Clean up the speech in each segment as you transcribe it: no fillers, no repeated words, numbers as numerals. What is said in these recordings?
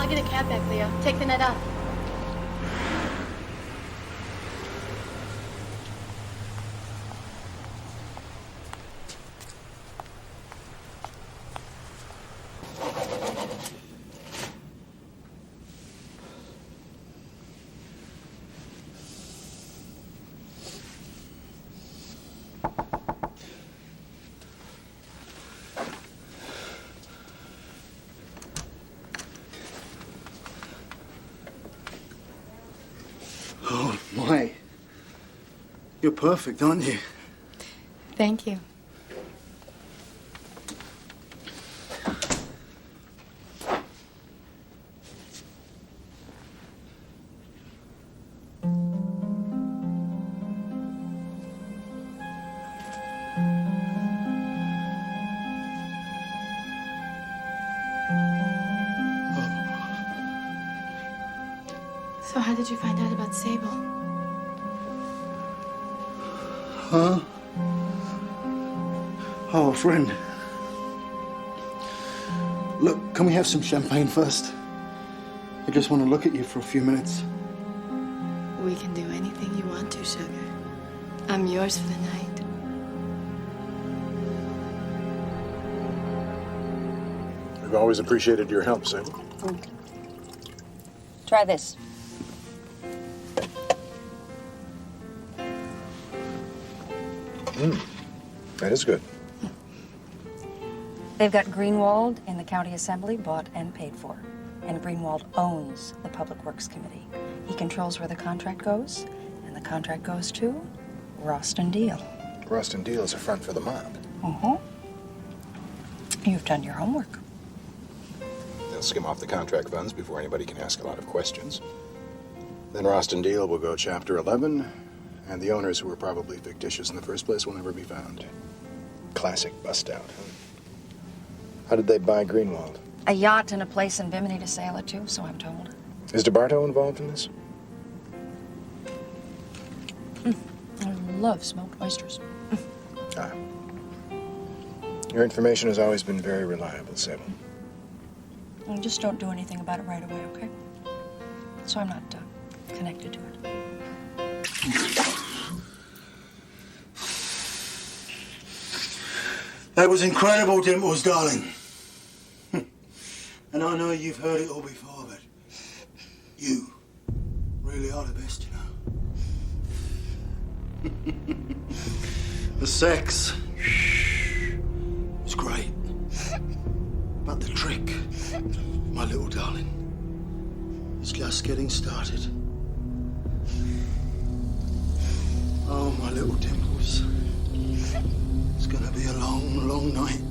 I'll get a cab back, Leo. Take the net up. Oh, my. You're perfect, aren't you? Thank you. So how did you find out about Sable? Huh? Oh, a friend. Look, can we have some champagne first? I just want to look at you for a few minutes. We can do anything you want to, sugar. I'm yours for the night. We've always appreciated your help, Sable. Try this. That is good. They've got Greenwald in the county assembly, bought and paid for. And Greenwald owns the Public Works Committee. He controls where the contract goes, and the contract goes to Roston Deal. Roston Deal is a front for the mob. Uh-huh. You've done your homework. They'll skim off the contract funds before anybody can ask a lot of questions. Then Roston Deal will go Chapter 11, and the owners, who were probably fictitious in the first place, will never be found. Classic bust-out, huh? How did they buy Greenwald? A yacht and a place in Bimini to sail it to, so I'm told. Is DeBarto involved in this? I love smoked oysters. Ah. Your information has always been very reliable, Sable. And just don't do anything about it right away, okay? So I'm not connected to it. That was incredible, Dimples, darling. And I know you've heard it all before, but you really are the best, you know. The sex was great. But the trick, my little darling, is just getting started. Oh, my little Dimples. It's gonna be a long, long night.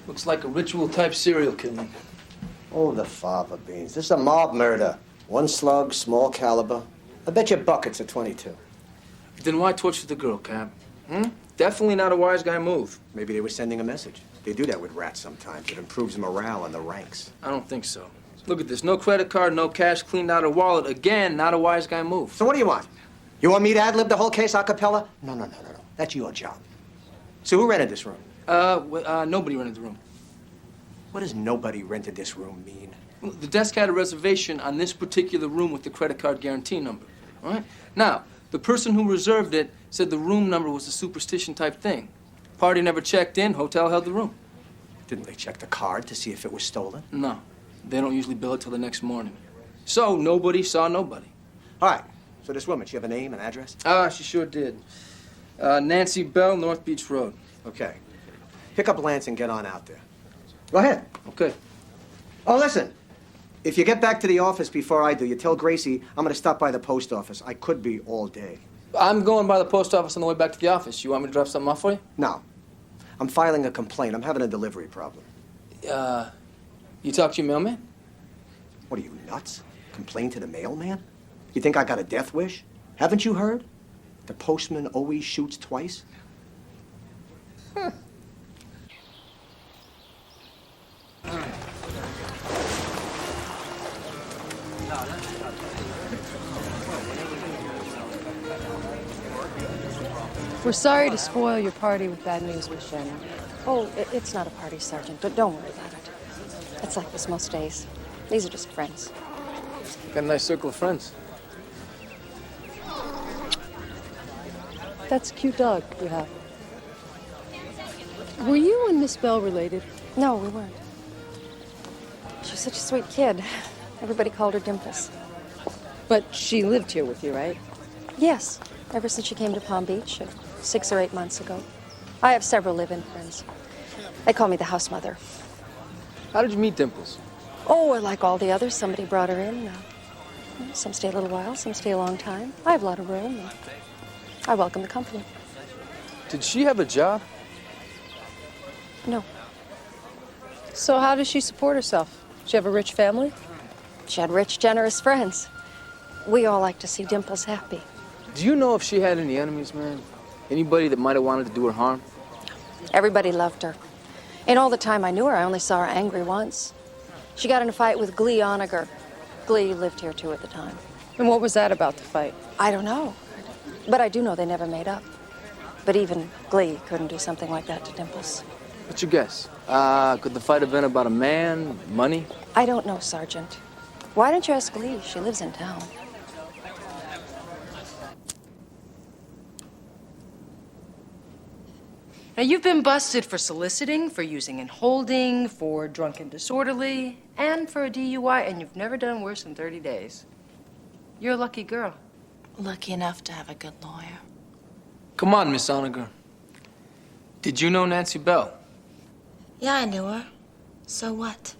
Looks like a ritual-type serial killing. Oh, the fava beans. This is a mob murder. One slug, small caliber. I bet you buckets at 22. Then why torture the girl, Cap? Definitely not a wise guy move. Maybe they were sending a message. They do that with rats sometimes. It improves morale in the ranks. I don't think so. Look at this. No credit card, no cash, cleaned out her wallet. Again, not a wise guy move. So what do you want? You want me to ad-lib the whole case a cappella? No. That's your job. So who rented this room? Nobody rented the room. What does nobody rented this room mean? Well, the desk had a reservation on this particular room with the credit card guarantee number. All right? Now, the person who reserved it said the room number was a superstition type thing. Party never checked in, hotel held the room. Didn't they check the card to see if it was stolen? No. They don't usually bill it till the next morning. So nobody saw nobody. All right. So this woman, she have a name, an address? She sure did. Nancy Bell, North Beach Road. Okay. Pick up Lance and get on out there. Go ahead. Okay. Oh, listen. If you get back to the office before I do, you tell Gracie I'm going to stop by the post office. I could be all day. I'm going by the post office on the way back to the office. You want me to drop something off for you? No. I'm filing a complaint. I'm having a delivery problem. You talk to your mailman? What are you, nuts? Complain to the mailman? You think I got a death wish? Haven't you heard? The postman always shoots twice. We're sorry to spoil your party with bad news, Miss Shannon. Oh, it's not a party, Sergeant. Don't worry about it. It's like this most days. These are just friends. Got a nice circle of friends. That's a cute dog you have. Were you and Miss Bell related? No, we weren't. She was such a sweet kid. Everybody called her Dimples. But she lived here with you, right? Yes, ever since she came to Palm Beach 6 or 8 months ago. I have several live-in friends. They call me the house mother. How did you meet Dimples? Oh, like all the others, somebody brought her in. Some stay a little while, some stay a long time. I have a lot of room. I welcome the company. Did she have a job? No. So how does she support herself? She have a rich family? She had rich, generous friends. We all like to see Dimples happy. Do you know if she had any enemies, man? Anybody that might have wanted to do her harm? Everybody loved her. In all the time I knew her, I only saw her angry once. She got in a fight with Glee Onager. Glee lived here, too, at the time. And what was that about, the fight? I don't know. But I do know they never made up. But even Glee couldn't do something like that to Dimples. What's your guess? Could the fight have been about a man, money? I don't know, Sergeant. Why don't you ask Glee? She lives in town. Now, you've been busted for soliciting, for using and holding, for drunk and disorderly, and for a DUI, and you've never done worse than 30 days. You're a lucky girl. Lucky enough to have a good lawyer. Come on, Miss Onager. Did you know Nancy Bell? Yeah, I knew her. So what?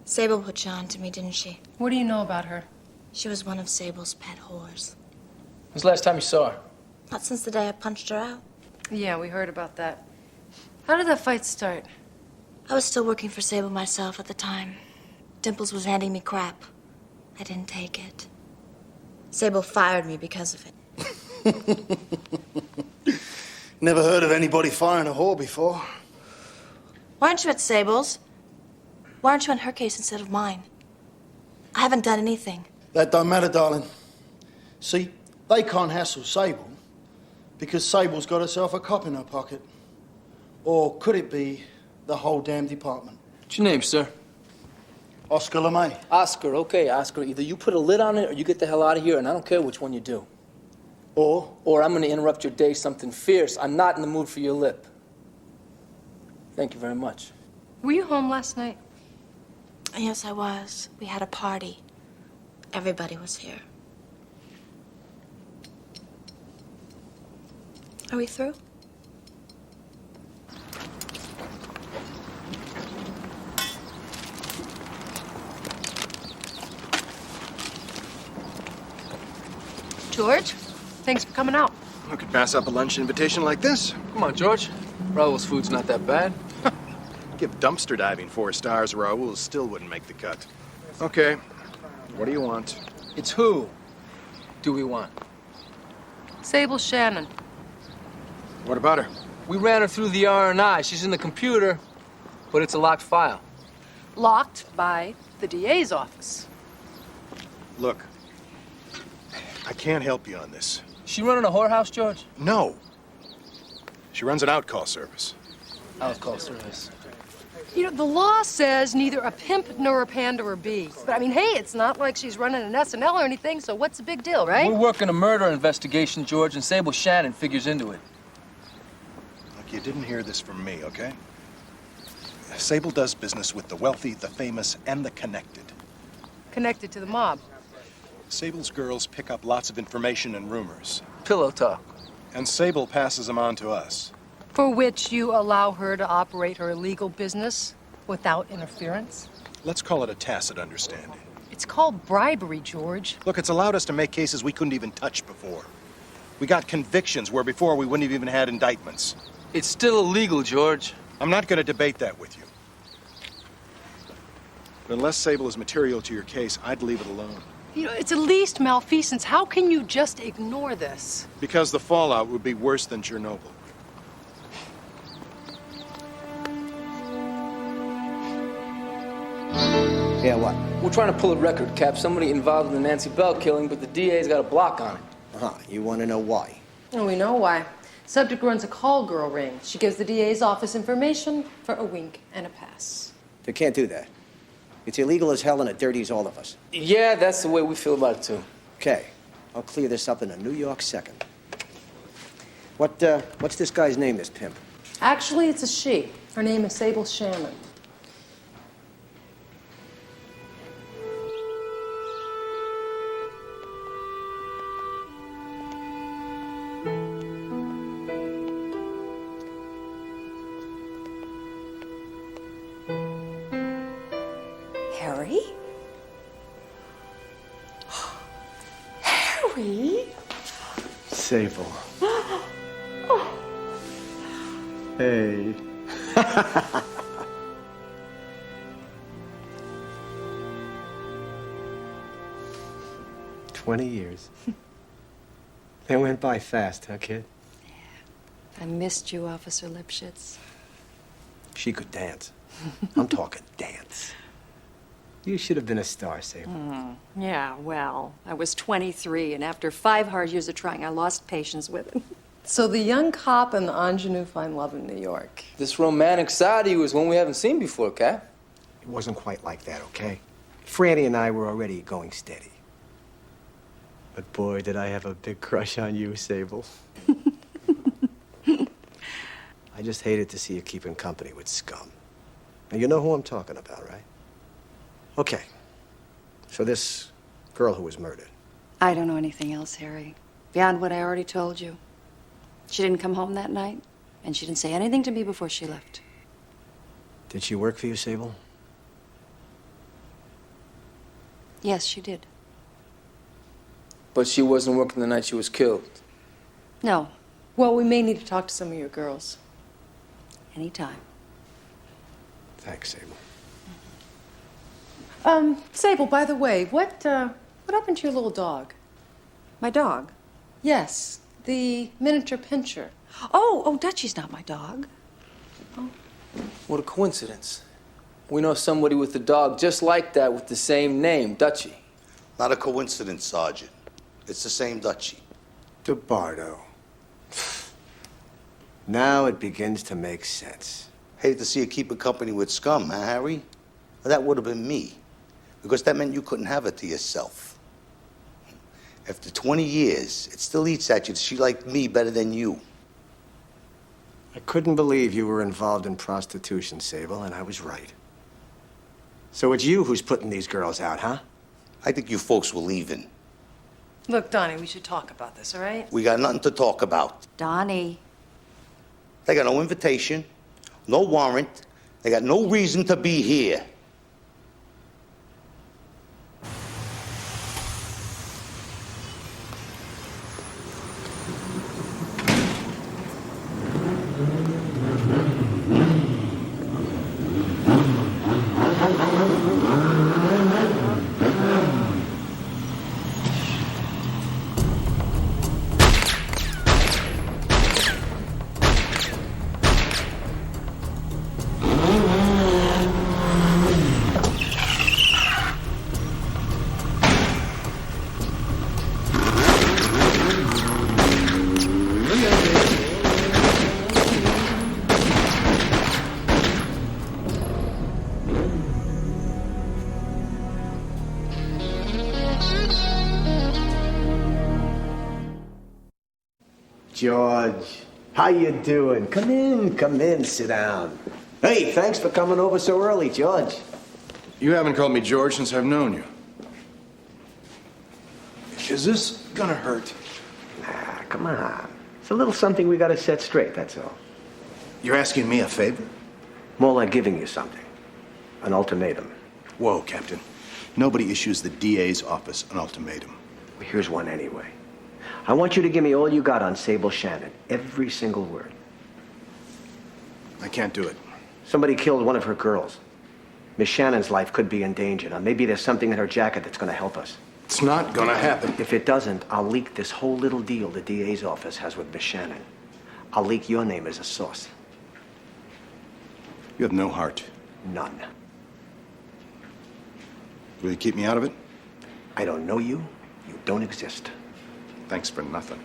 Sable put you on to me, didn't she? What do you know about her? She was one of Sable's pet whores. When's the last time you saw her? Not since the day I punched her out. Yeah, we heard about that. How did that fight start? I was still working for Sable myself at the time. Dimples was handing me crap. I didn't take it. Sable fired me because of it. Never heard of anybody firing a whore before. Why aren't you at Sable's? Why aren't you on her case instead of mine? I haven't done anything. That don't matter, darling. See, they can't hassle Sable because Sable's got herself a cop in her pocket. Or could it be the whole damn department? What's your name, sir? Oscar LeMay. Oscar. Okay, Oscar. Either you put a lid on it or you get the hell out of here, and I don't care which one you do. Or I'm going to interrupt your day something fierce. I'm not in the mood for your lip. Thank you very much. Were you home last night? Yes, I was. We had a party. Everybody was here. Are we through? George, thanks for coming out. I could pass up a lunch invitation like this. Come on, George. Raoul's food's not that bad. Give dumpster diving 4 stars, Raoul still wouldn't make the cut. Okay, what do you want? It's who do we want? Sable Shannon. What about her? We ran her through the R&I. She's in the computer, but it's a locked file. Locked by the DA's office. Look, I can't help you on this. She running a whorehouse, George? No. She runs an outcall service. Outcall service. You know, the law says neither a pimp nor a panderer be. But I mean, hey, it's not like she's running an SNL or anything, so what's the big deal, right? We're working a murder investigation, George, and Sable Shannon figures into it. Look, you didn't hear this from me, okay? Sable does business with the wealthy, the famous, and the connected. Connected to the mob. Sable's girls pick up lots of information and rumors. Pillow talk. And Sable passes them on to us. For which you allow her to operate her illegal business without interference? Let's call it a tacit understanding. It's called bribery, George. Look, it's allowed us to make cases we couldn't even touch before. We got convictions where before we wouldn't have even had indictments. It's still illegal, George. I'm not going to debate that with you. But unless Sable is material to your case, I'd leave it alone. You know, it's at least malfeasance. How can you just ignore this? Because the fallout would be worse than Chernobyl. Yeah, what? We're trying to pull a record, Cap. Somebody involved in the Nancy Bell killing, but the DA's got a block on it. Uh-huh. You want to know why? Oh, we know why. Subject runs a call girl ring. She gives the DA's office information for a wink and a pass. They can't do that. It's illegal as hell and it dirties all of us. Yeah, that's the way we feel about it, too. Okay, I'll clear this up in a New York second. What's this guy's name, this pimp? Actually, it's a she. Her name is Sable Shannon. Harry? Harry? Sable. Hey. 20 years. They went by fast, huh, kid? I missed you, Officer Lipschitz. She could dance. I'm talking dance. You should have been a star, Sable. Yeah, well, I was 23, and after 5 hard years of trying, I lost patience with it. So the young cop and the ingenue find love in New York. This romantic side of you is one we haven't seen before, Cap. It wasn't quite like that, okay? Franny and I were already going steady. But boy, did I have a big crush on you, Sable. I just hated to see you keeping company with scum. Now, you know who I'm talking about, right? Okay. So this girl who was murdered. I don't know anything else, Harry, beyond what I already told you. She didn't come home that night, and she didn't say anything to me before she left. Did she work for you, Sable? Yes, she did. But she wasn't working the night she was killed. No, Well, we may need to talk to some of your girls. anytime. Thanks, Sable. Sable, by the way, what happened to your little dog? My dog? Yes, the miniature pincher. Oh, Dutchie's not my dog. What a coincidence. We know somebody with a dog just like that with the same name, Dutchie. Not a coincidence, Sergeant. It's the same Dutchie. DeBardo. Now it begins to make sense. Hated to see you keeping company with scum, huh, Harry? Well, that would have been me. Because that meant you couldn't have it to yourself. After 20 years, it still eats at you that she liked me better than you. I couldn't believe you were involved in prostitution, Sable, and I was right. So it's you who's putting these girls out, huh? I think you folks were leaving. Look, Donnie, we should talk about this, all right? We got nothing to talk about. Donnie. They got no invitation, no warrant. They got no reason to be here. George, how you doing? Come in, sit down. Hey, thanks for coming over so early, George. You haven't called me George since I've known you. Is this gonna hurt? Ah, come on. It's a little something we gotta set straight, that's all. You're asking me a favor? More like giving you something. An ultimatum. Whoa, Captain. Nobody issues the DA's office an ultimatum. Here's one anyway. I want you to give me all you got on Sable Shannon. Every single word. I can't do it. Somebody killed one of her girls. Miss Shannon's life could be in danger. Now, maybe there's something in her jacket that's gonna help us. It's not gonna happen. If it doesn't, I'll leak this whole little deal the DA's office has with Miss Shannon. I'll leak your name as a source. You have no heart. None. Will you keep me out of it? I don't know you. You don't exist. Thanks for nothing.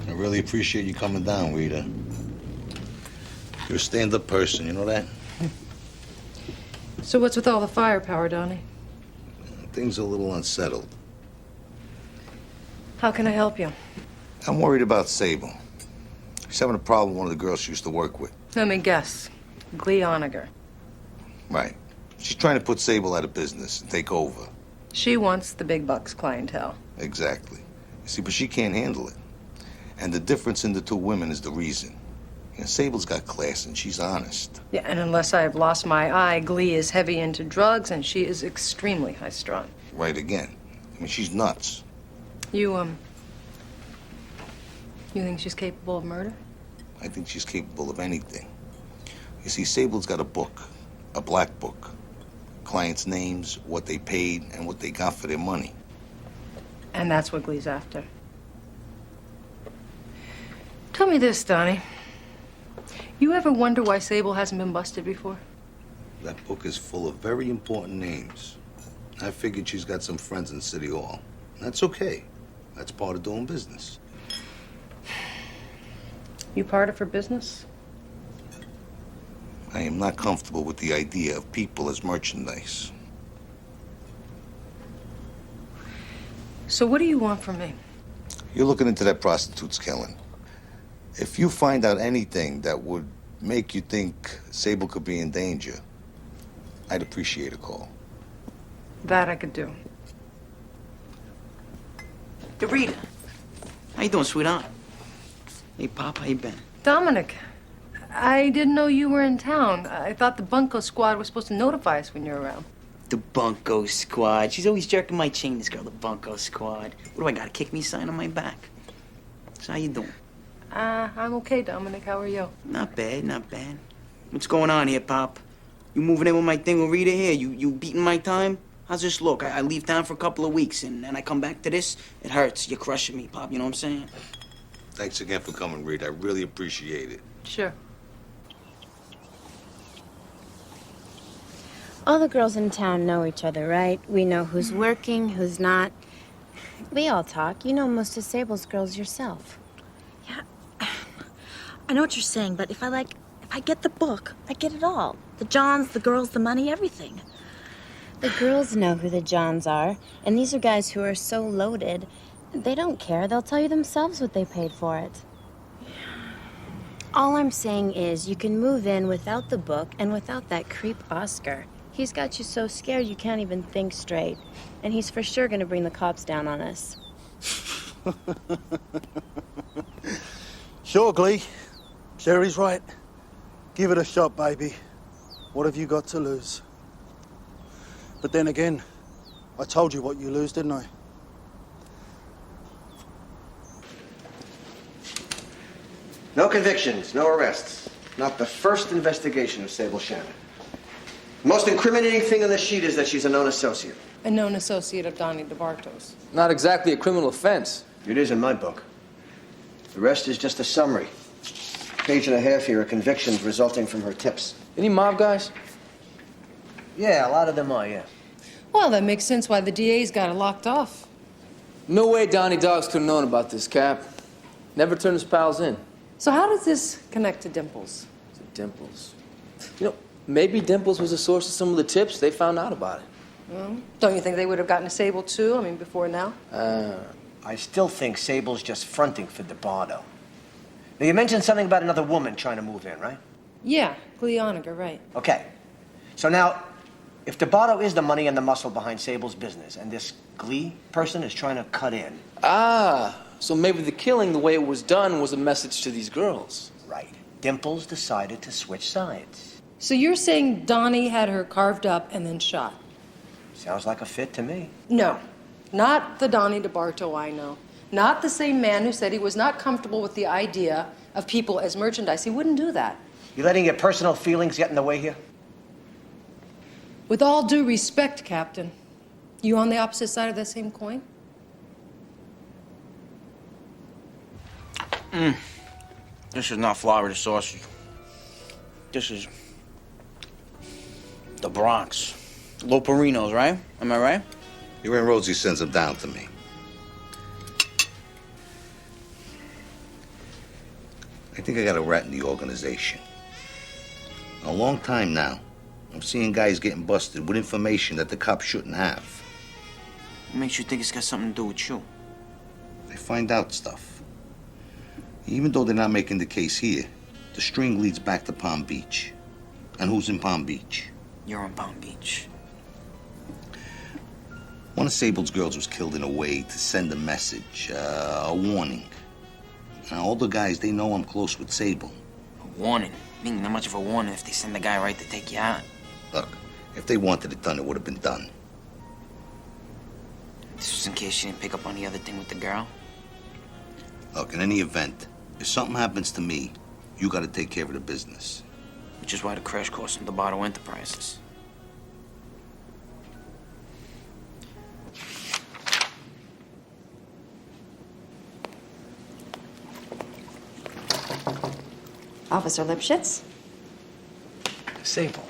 I really appreciate you coming down, Rita. You're a stand-up person, you know that? So what's with all the firepower, Donnie? Things are a little unsettled. How can I help you? I'm worried about Sable. She's having a problem with one of the girls she used to work with. Let me guess. Glee Onager. Right. She's trying to put Sable out of business and take over. She wants the big bucks clientele. Exactly. You see, but she can't handle it. And the difference in the two women is the reason. You know, Sable's got class and she's honest. Yeah, and unless I have lost my eye, Glee is heavy into drugs and she is extremely high-strung. Right again. I mean, she's nuts. You think she's capable of murder? I think she's capable of anything. You see, Sable's got a book, a black book. Clients' names, what they paid, and what they got for their money. And that's what Glee's after. Tell me this, Donnie. You ever wonder why Sable hasn't been busted before? That book is full of very important names. I figured she's got some friends in City Hall. That's okay. That's part of doing business. You part of her business? I am not comfortable with the idea of people as merchandise. So what do you want from me? You're looking into that prostitute's killing. If you find out anything that would make you think Sable could be in danger, I'd appreciate a call. That I could do. Rita, how you doing, sweetheart? Hey, Pop, how you been? Dominic, I didn't know you were in town. I thought the Bunko squad was supposed to notify us when you're around. The Bunko squad. She's always jerking my chain, this girl, the Bunko squad. What do I gotta kick me sign on my back? So how you doing? I'm okay, Dominic. How are you? Not bad, not bad. What's going on here, Pop? You moving in with my thing with Rita here? You beating my time? How's this look? I leave town for a couple of weeks and then I come back to this. It hurts. You're crushing me, Pop. You know what I'm saying? Thanks again for coming, Reed. I really appreciate it. Sure. All the girls in town know each other, right? We know who's working, who's not. We all talk. You know most of Sable's girls yourself. Yeah, I know what you're saying, but if I get the book, I get it all. The Johns, the girls, the money, everything. The girls know who the Johns are, and these are guys who are so loaded, they don't care. They'll tell you themselves what they paid for it. All I'm saying is you can move in without the book and without that creep Oscar. He's got you so scared you can't even think straight, and he's for sure gonna bring the cops down on us. Sure, Glee. Sherry's right. Give it a shot, baby. What have you got to lose? But then again, I told you what you lose, didn't I? No convictions, no arrests. Not the first investigation of Sable Shannon. The most incriminating thing on the sheet is that she's a known associate. A known associate of Donnie DeBartos. Not exactly a criminal offense. It is in my book. The rest is just a summary. Page and a half here of convictions resulting from her tips. Any mob guys? Yeah, a lot of them are, yeah. Well, that makes sense why the DA's got it locked off. No way Donnie Dogs could have known about this, Cap. Never turned his pals in. So how does this connect to Dimples? To Dimples. You know, maybe Dimples was the source of some of the tips. They found out about it. Well, don't you think they would have gotten to Sable, too? I mean, before now? I still think Sable's just fronting for DeBardo. Now, you mentioned something about another woman trying to move in, right? Yeah, Cleoniger, right. Okay. So now, if DeBardo is the money and the muscle behind Sable's business, and this Glee person is trying to cut in... So maybe the killing, the way it was done, was a message to these girls. Right. Dimples decided to switch sides. So you're saying Donnie had her carved up and then shot? Sounds like a fit to me. No, not the Donnie DeBarto I know. Not the same man who said he was not comfortable with the idea of people as merchandise. He wouldn't do that. You letting your personal feelings get in the way here? With all due respect, Captain, you on the opposite side of that same coin? This is not Florida sausage. This is the Bronx. Loperinos, right? Am I right? Your Aunt Rosie sends them down to me. I think I got a rat in the organization. A long time now, I'm seeing guys getting busted with information that the cops shouldn't have. What makes you think it's got something to do with you? They find out stuff. Even though they're not making the case here, the string leads back to Palm Beach. And who's in Palm Beach? You're in Palm Beach. One of Sable's girls was killed in a way to send a message, a warning. Now, all the guys, they know I'm close with Sable. A warning? Meaning not much of a warning if they send the guy right to take you out. Look, if they wanted it done, it would have been done. This was in case she didn't pick up on the other thing with the girl? Look, in any event, if something happens to me, you gotta take care of the business. Which is why the crash course from DeBardo Enterprises. Officer Lipschitz? Sable.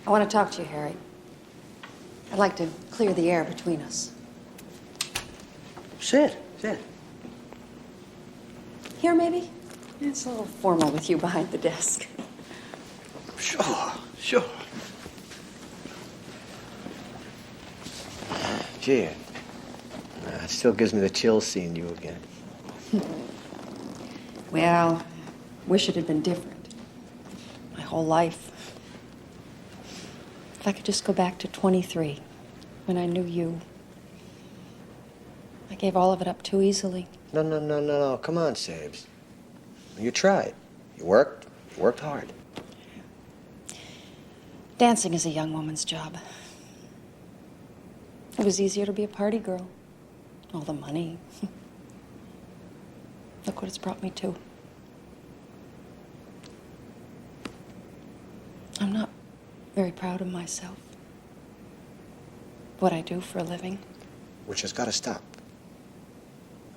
I want to talk to you, Harry. I'd like to clear the air between us. Sit. Here, maybe? It's a little formal with you behind the desk. Sure. Gee, it still gives me the chills seeing you again. Well, wish it had been different. My whole life. If I could just go back to 23, when I knew you. I gave all of it up too easily. No. Come on, Sabes. You tried. You worked hard. Dancing is a young woman's job. It was easier to be a party girl. All the money. Look what it's brought me to. I'm not very proud of myself. What I do for a living. Which has got to stop.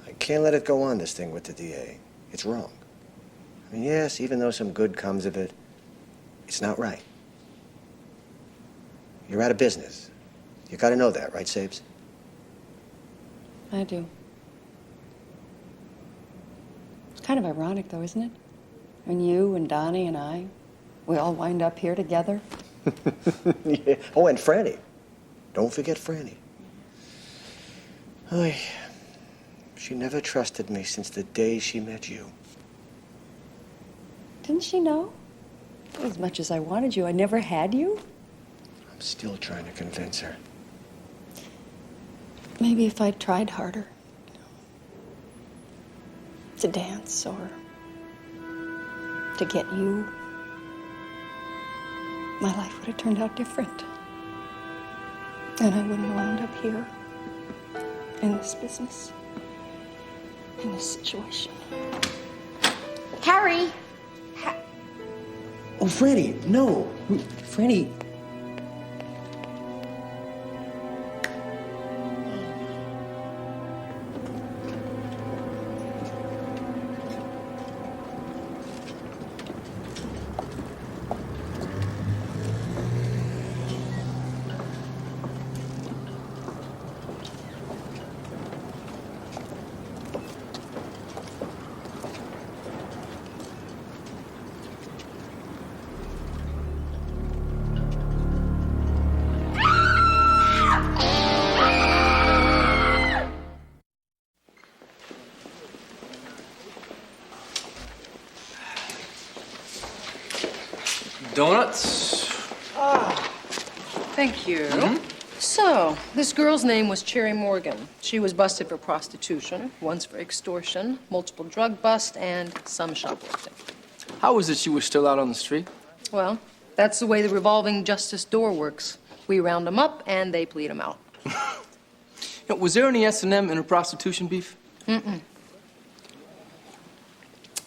I can't let it go on, this thing with the DA. It's wrong. I mean, yes, even though some good comes of it, it's not right. You're out of business. You got to know that, right, Sabes? I do. It's kind of ironic, though, isn't it? When you and Donnie and I, we all wind up here together. Yeah. Oh, and Franny. Don't forget Franny. Oy. She never trusted me since the day she met you. Didn't she know? As much as I wanted you, I never had you. I'm still trying to convince her. Maybe if I'd tried harder. To dance or to get you, my life would have turned out different. And I wouldn't have wound up here, in this business, in this situation. Harry! Oh, Franny, no. Franny. Donuts. Thank you. So, this girl's name was Cherry Morgan. She was busted for prostitution, once for extortion, multiple drug bust, and some shoplifting. How is it she was still out on the street? Well, that's the way the revolving justice door works. We round them up, and they plead them out. Was there any S&M in her prostitution beef?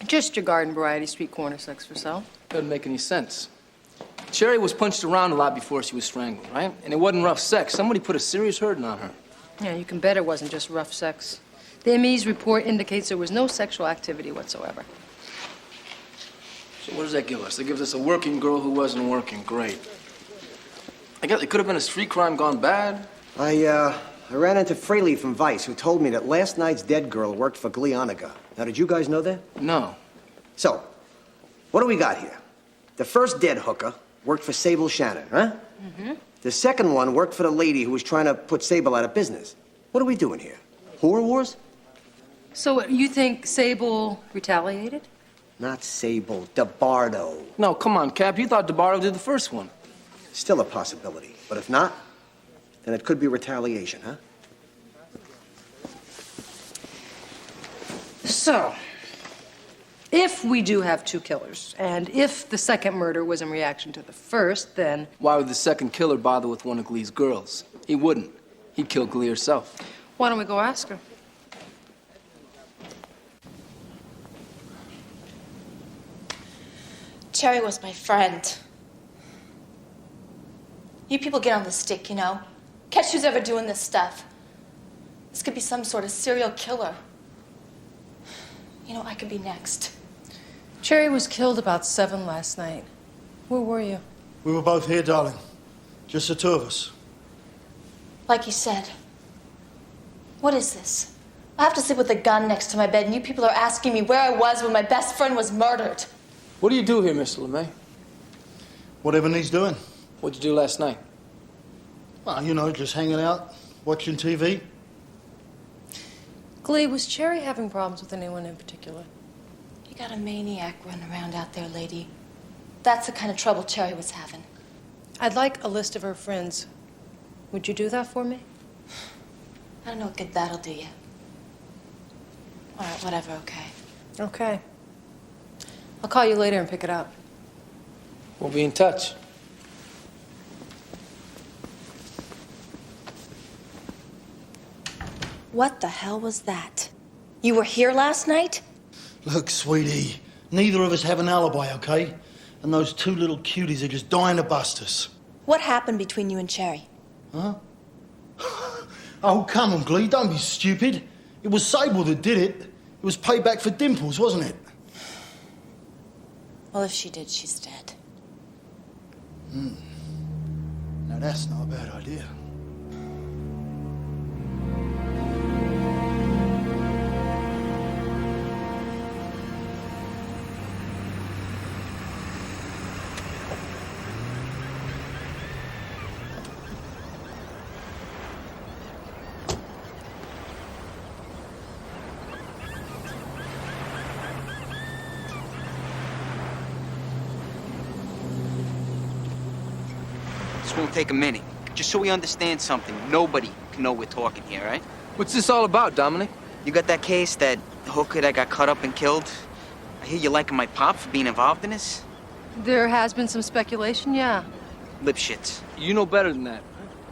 Just your garden variety street corner sex for sale. Doesn't make any sense. Cherry was punched around a lot before she was strangled, right? And it wasn't rough sex. Somebody put a serious hurting on her. Yeah, you can bet it wasn't just rough sex. The ME's report indicates there was no sexual activity whatsoever. So what does that give us? That gives us a working girl who wasn't working. Great. I guess it could have been a street crime gone bad. I ran into Fraley from Vice, who told me that last night's dead girl worked for Glioniga. Now, did you guys know that? No. So, what do we got here? The first dead hooker worked for Sable Shannon, huh? The second one worked for the lady who was trying to put Sable out of business. What are we doing here? Whore wars? So you think Sable retaliated? Not Sable, DeBardo. No, come on, Cap. You thought DeBardo did the first one. Still a possibility. But if not, then it could be retaliation, huh? So, if we do have two killers, and if the second murder was in reaction to the first, then... Why would the second killer bother with one of Glee's girls? He wouldn't. He'd kill Glee herself. Why don't we go ask her? Cherry was my friend. You people get on the stick, you know. Catch who's ever doing this stuff. This could be some sort of serial killer. You know, I could be next. Cherry was killed about 7 last night. Where were you? We were both here, darling. Just the two of us. Like you said. What is this? I have to sleep with a gun next to my bed, and you people are asking me where I was when my best friend was murdered. What do you do here, Mr. LeMay? Whatever needs doing. What'd you do last night? Well, you know, just hanging out, watching TV. Glee, was Cherry having problems with anyone in particular? You got a maniac running around out there, lady. That's the kind of trouble Cherry was having. I'd like a list of her friends. Would you do that for me? I don't know what good that'll do you. All right, whatever, okay. Okay. I'll call you later and pick it up. We'll be in touch. What the hell was that? You were here last night? Look, sweetie, neither of us have an alibi, okay? And those two little cuties are just dying to bust us. What happened between you and Cherry? Huh? Oh, come on, Glee, don't be stupid. It was Sable that did it. It was payback for Dimples, wasn't it? Well, if she did, she's dead. Now, that's not a bad idea. This won't take a minute. Just so we understand something, nobody can know we're talking here, right? What's this all about, Dominic? You got that case, that hooker that got cut up and killed? I hear you liking my pop for being involved in this? There has been some speculation, yeah. Lip shits. You know better than that.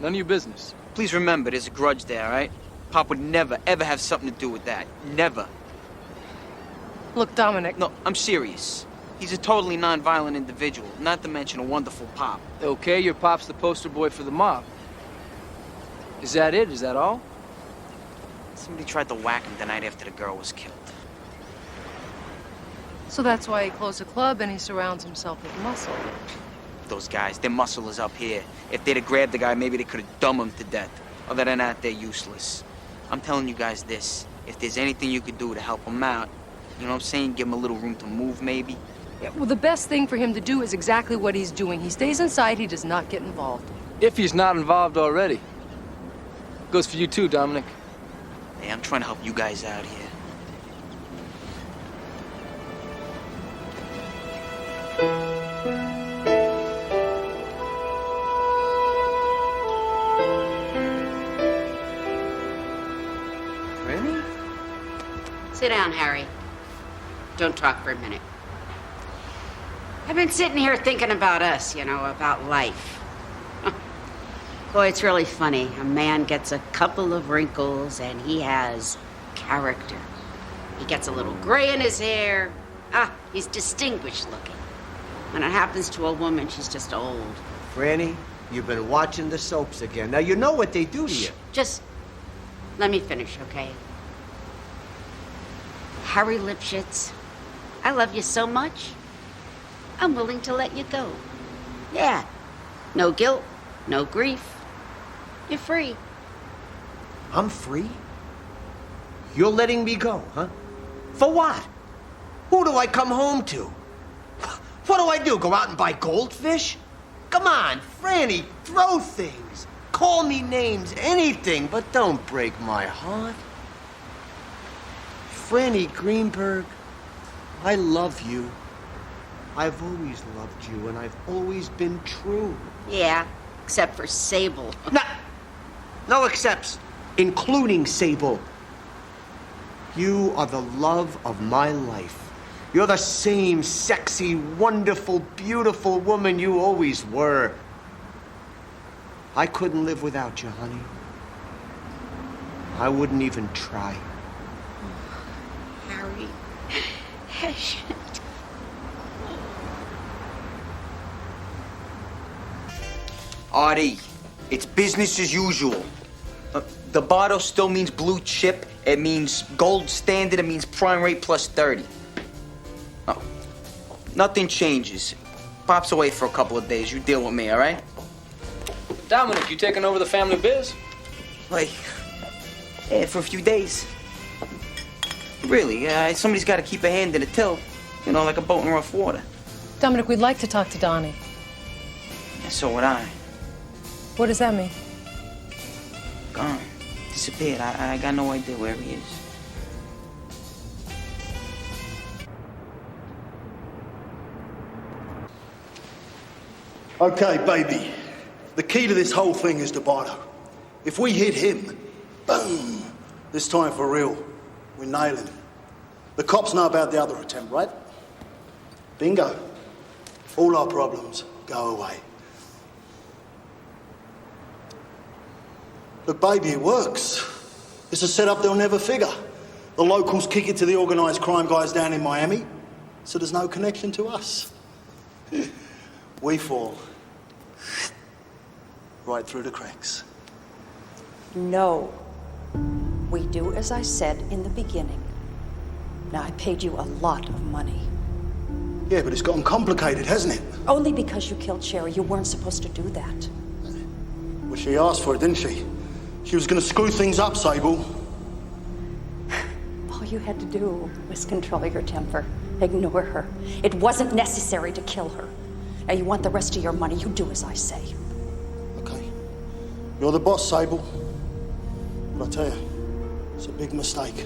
None of your business. Please remember, there's a grudge there, all right? Pop would never, ever have something to do with that. Never. Look, Dominic. No, I'm serious. He's a totally non-violent individual, not to mention a wonderful pop. Okay, your pop's the poster boy for the mob. Is that it? Is that all? Somebody tried to whack him the night after the girl was killed. So that's why he closed the club and he surrounds himself with muscle. Those guys, their muscle is up here. If they'd have grabbed the guy, maybe they could have dumbed him to death. Other than that, they're useless. I'm telling you guys this. If there's anything you could do to help him out, you know what I'm saying? Give him a little room to move, maybe. Yeah, well, the best thing for him to do is exactly what he's doing. He stays inside, he does not get involved. If he's not involved already. Goes for you too, Dominic. Hey, I'm trying to help you guys out here. Sit down, Harry. Don't talk for a minute. I've been sitting here thinking about us, about life. Boy, it's really funny. A man gets a couple of wrinkles and he has character. He gets a little gray in his hair. He's distinguished looking. When it happens to a woman, she's just old. Franny, you've been watching the soaps again. Now, you know what they do to you. Just let me finish, okay? Harry Lipschitz, I love you so much, I'm willing to let you go. Yeah. No guilt, no grief. You're free. I'm free? You're letting me go, huh? For what? Who do I come home to? What do I do, go out and buy goldfish? Come on, Franny, throw things. Call me names, anything, but don't break my heart. Franny Greenberg, I love you. I've always loved you, and I've always been true. Yeah, except for Sable. No excepts, including Sable. You are the love of my life. You're the same sexy, wonderful, beautiful woman you always were. I couldn't live without you, honey. I wouldn't even try. Harry. Artie, it's business as usual. The bottle still means blue chip. It means gold standard. It means prime rate plus 30. Oh, nothing changes. Pop's away for a couple of days. You deal with me, all right? Dominic, you taking over the family biz? Like, yeah, for a few days. Really, somebody's got to keep a hand in the till. Like a boat in rough water. Dominic, we'd like to talk to Donnie. Yeah, so would I. What does that mean? Gone. Disappeared. I got no idea where he is. Okay, baby. The key to this whole thing is Debato. If we hit him, boom, this time for real, we nail him. The cops know about the other attempt, right? Bingo. All our problems go away. Look, baby, it works. It's a setup they'll never figure. The locals kick it to the organised crime guys down in Miami, so there's no connection to us. We fall right through the cracks. No. We do as I said in the beginning. Now, I paid you a lot of money. Yeah, but it's gotten complicated, hasn't it? Only because you killed Sherry. You weren't supposed to do that. Well, she asked for it, didn't she? She was going to screw things up, Sable. All you had to do was control your temper. Ignore her. It wasn't necessary to kill her. Now, you want the rest of your money, you do as I say. Okay. You're the boss, Sable. But I tell you, it's a big mistake.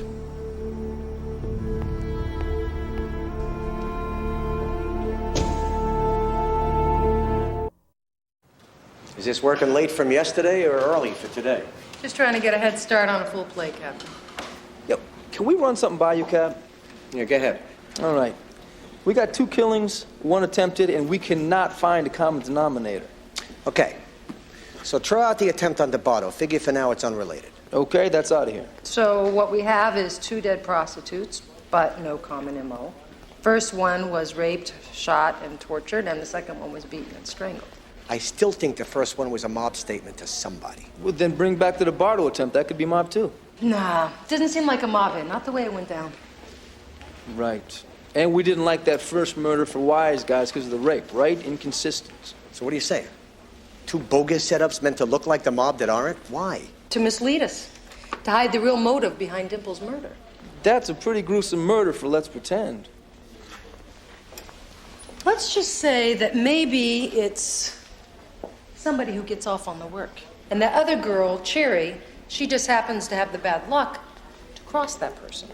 Is this working late from yesterday or early for today? Just trying to get a head start on a full play, Captain. Yo, can we run something by you, Cap? Yeah, go ahead. All right. We got 2 killings, 1 attempted, and we cannot find a common denominator. Okay. So throw out the attempt on Debato. Figure for now it's unrelated. Okay, that's out of here. So what we have is 2 dead prostitutes, but no common MO. First one was raped, shot, and tortured, and the second one was beaten and strangled. I still think the first one was a mob statement to somebody. Well, then bring back the Bardo attempt. That could be mob, too. Nah, didn't seem like a mob hit, not the way it went down. Right. And we didn't like that first murder for Wise guys because of the rape, right? Inconsistent. So what do you say? 2 bogus setups meant to look like the mob that aren't? Why? To mislead us. To hide the real motive behind Dimple's murder. That's a pretty gruesome murder for Let's Pretend. Let's just say that maybe it's somebody who gets off on the work. And that other girl, Cherry, she just happens to have the bad luck to cross that person.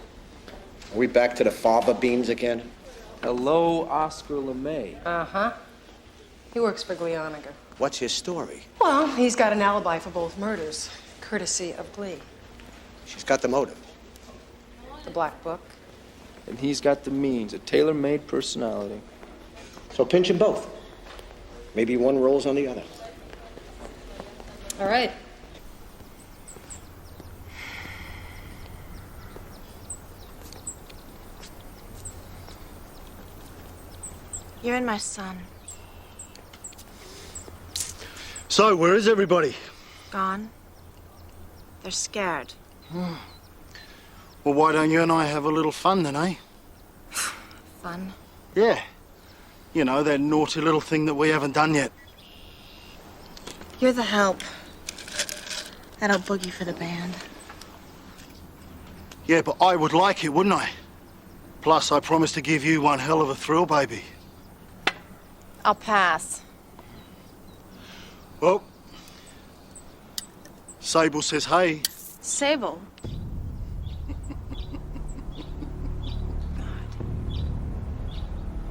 Are we back to the fava beans again? Hello, Oscar LeMay. Uh-huh. He works for Gleoniger. What's his story? Well, he's got an alibi for both murders, courtesy of Glee. She's got the motive. The Black Book. And he's got the means, a tailor-made personality. So pinch them both. Maybe one rolls on the other. All right. You're in my son. So, where is everybody? Gone. They're scared. Well, why don't you and I have a little fun then, eh? Fun. Yeah. You know, that naughty little thing that we haven't done yet. You're the help. I don't boogie for the band. Yeah, but I would like it, wouldn't I? Plus, I promised to give you one hell of a thrill, baby. I'll pass. Well, Sable says hey. Sable?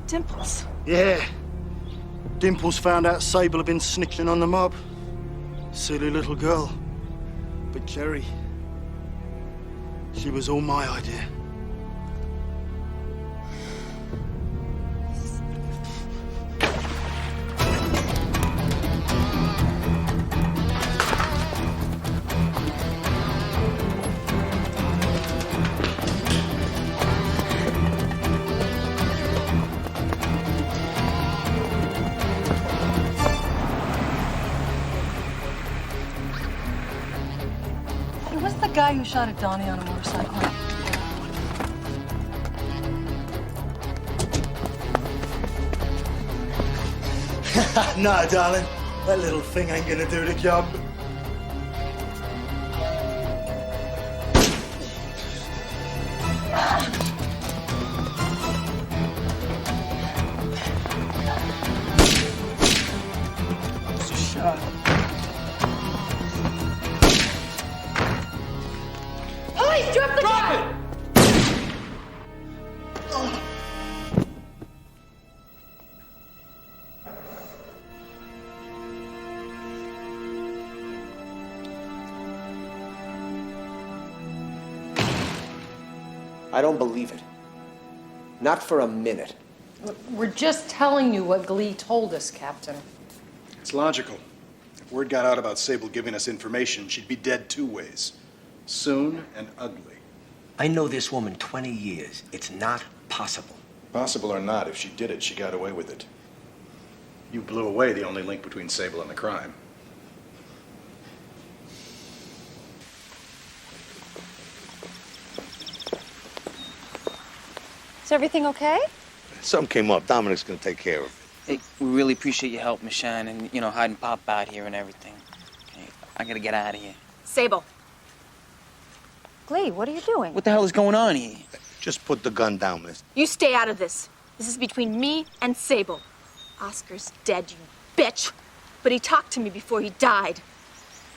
Dimples. Yeah. Dimples found out Sable had been snitching on the mob. Silly little girl. But Jerry, she was all my idea. Hey, what's the guy who shot at Donnie on a motorcycle? No, darling. That little thing ain't gonna do the job. Police, drop the gun! I don't believe it. Not for a minute. We're just telling you what Glee told us, Captain. It's logical. If word got out about Sable giving us information, she'd be dead two ways. Soon and ugly. I know this woman 20 years. It's not possible. Possible or not, if she did it, she got away with it. You blew away the only link between Sable and the crime. Is everything okay? Something came up. Dominic's gonna take care of it. Hey, we really appreciate your help, Miss Shine, and, you know, hiding Pop out here and everything. Okay, I gotta get out of here. Sable. Glee, what are you doing? What the hell is going on here? Just put the gun down, miss. You stay out of this. This is between me and Sable. Oscar's dead, you bitch. But he talked to me before he died.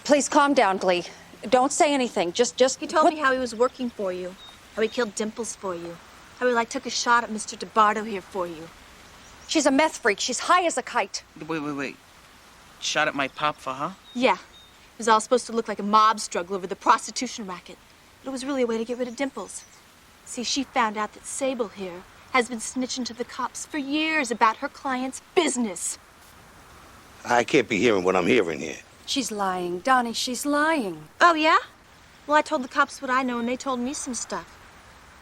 Please calm down, Glee. Don't say anything. Just He told me how he was working for you. How he killed Dimples for you. How he, took a shot at Mr. DeBardo here for you. She's a meth freak. She's high as a kite. Wait. Shot at my Pop for her? Yeah. It was all supposed to look like a mob struggle over the prostitution racket. But it was really a way to get rid of Dimples. See, she found out that Sable here has been snitching to the cops for years about her client's business. I can't be hearing what I'm hearing here. She's lying. Donnie, she's lying. Oh, yeah? Well, I told the cops what I know, and they told me some stuff.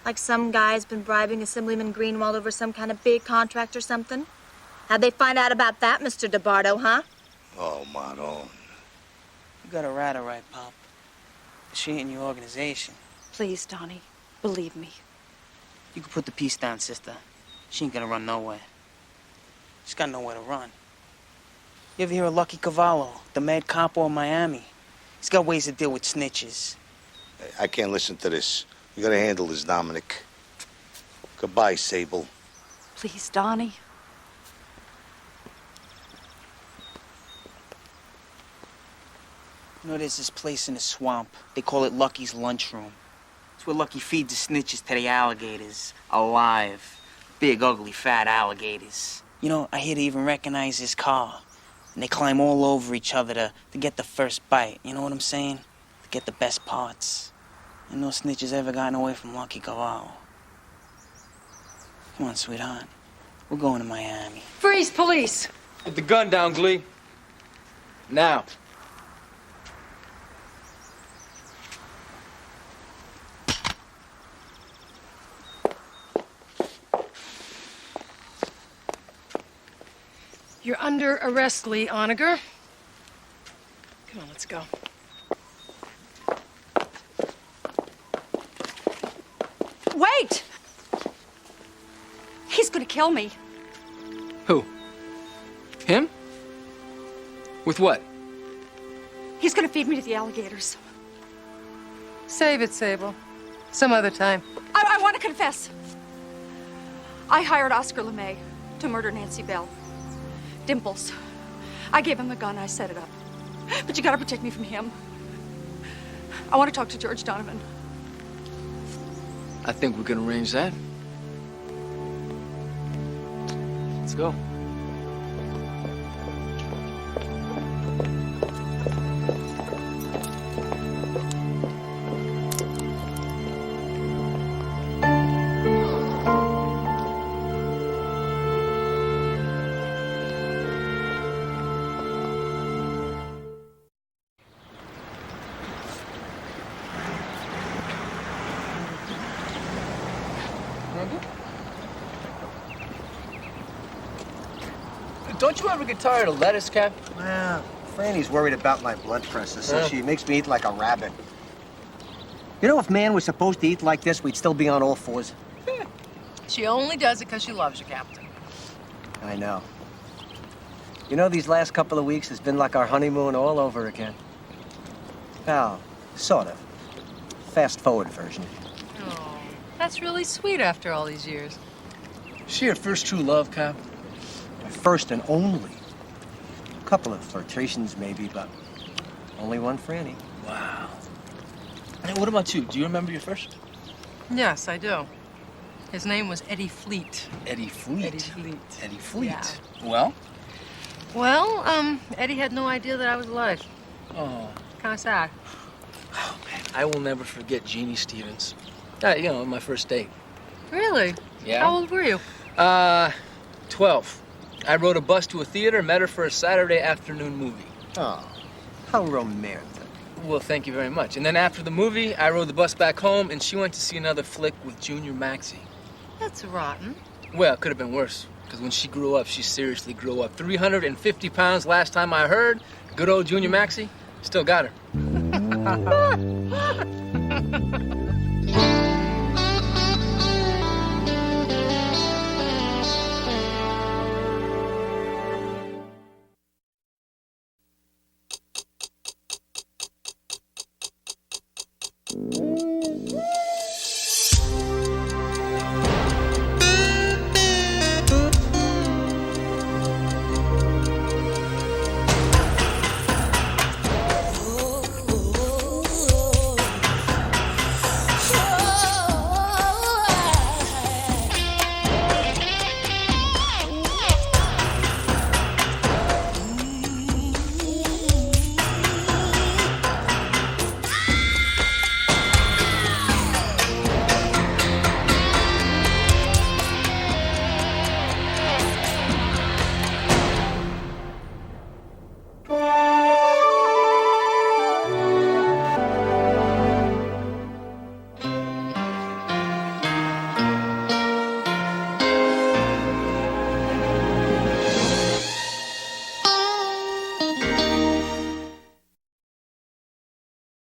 Like some guy's been bribing Assemblyman Greenwald over some kind of big contract or something. How'd they find out about that, Mr. DeBardo, huh? Oh, Maron. You got a right, Pop. She ain't in your organization. Please, Donnie, believe me. You can put the piece down, sister. She ain't gonna run nowhere. She's got nowhere to run. You ever hear of Lucky Cavallo, the mad capo in Miami? He's got ways to deal with snitches. I can't listen to this. You gotta handle this, Dominic. Goodbye, Sable. Please, Donnie. You know, there's this place in the swamp. They call it Lucky's Lunchroom. It's where Lucky feeds the snitches to the alligators. Alive. Big, ugly, fat alligators. You know, I hear they even recognize his car. And they climb all over each other to get the first bite. You know what I'm saying? To get the best parts. And no snitches ever gotten away from Lucky Cavallo. Come on, sweetheart. We're going to Miami. Freeze, police! Put the gun down, Glee. Now. You're under arrest, Lee Onager. Come on, let's go. Wait! He's gonna kill me. Who? Him? With what? He's gonna feed me to the alligators. Save it, Sable. Some other time. I want to confess. I hired Oscar LeMay to murder Nancy Bell. Dimples. I gave him the gun, I set it up. But you gotta protect me from him. I want to talk to George Donovan. I think we can arrange that. Let's go. Don't you ever get tired of lettuce, Cap? Well, Franny's worried about my blood pressure, so she makes me eat like a rabbit. You know, if man was supposed to eat like this, we'd still be on all fours. She only does it because she loves you, Captain. I know. You know, these last couple of weeks has been like our honeymoon all over again. Well, sort of. Fast-forward version. Oh, that's really sweet after all these years. She your first true love, Cap? My first and only. A couple of flirtations, maybe, but only one Franny. Wow. Hey, what about you? Do you remember your first? Yes, I do. His name was Eddie Fleet. Eddie Fleet? Eddie Fleet. Eddie Fleet. Yeah. Well? Well, Eddie had no idea that I was alive. Oh. Kind of sad. Oh, man. I will never forget Jeannie Stevens. You know, my first date. Really? Yeah. How old were you? 12. I rode a bus to a theater, met her for a Saturday afternoon movie. Oh, how romantic. Well, thank you very much. And then after the movie, I rode the bus back home, and she went to see another flick with Junior Maxie. That's rotten. Well, it could have been worse, because when she grew up, she seriously grew up. 350 pounds last time I heard. Good old Junior Maxie. Still got her.